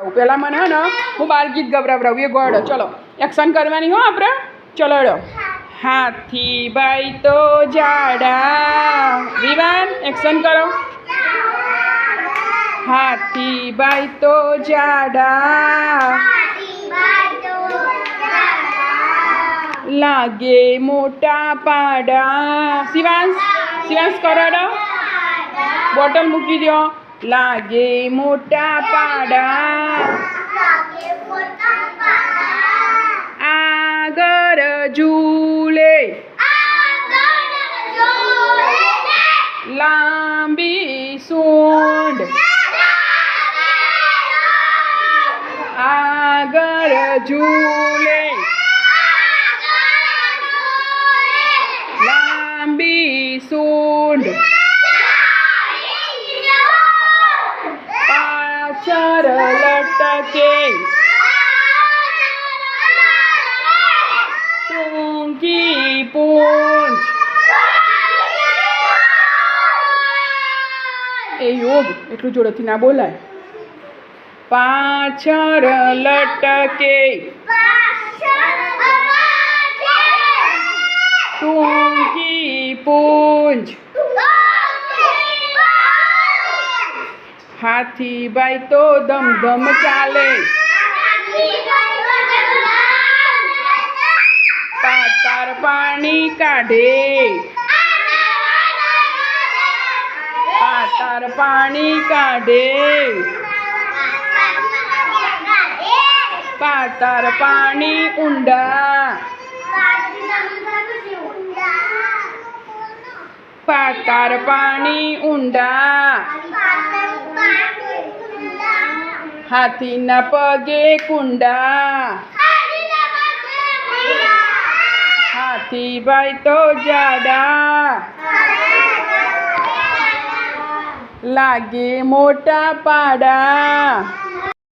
પેલા મને હે ને હું બાર ગીત ગવરાવરાવું એ ગોળો ચલો એક્શન કરવાની હો આપણે ચલો હેડો હાથીભાઈ તો જાડા વિવાન એક્શન કરો હાથીભાઈ તો જાડા લાગે મોટા પાડા શિવાંશ કરો હેડો બોટલ મૂકી દો લાગે મોટા પાડા આગળ ઝૂલે લાંબી સૂંઢ આગળ ઝૂલે લાંબી સૂંઢ પાછળ લટકે ટૂંકી પૂંછ એ યોગ એટલું જોડેથી ના બોલાય પાછળ લટકે ટૂંકી પૂંછ હાથીભાઈ તો ધમધમ ચાલે પાતાર પાણી કાઢે પાતાર પાણી કાઢે પાતાર પાણી ઊંડા પાતાર પાણી ઊંડા હાથીના પગે કુંડા હાથીભાઈ તો જાડા લાગે મોટા પાડા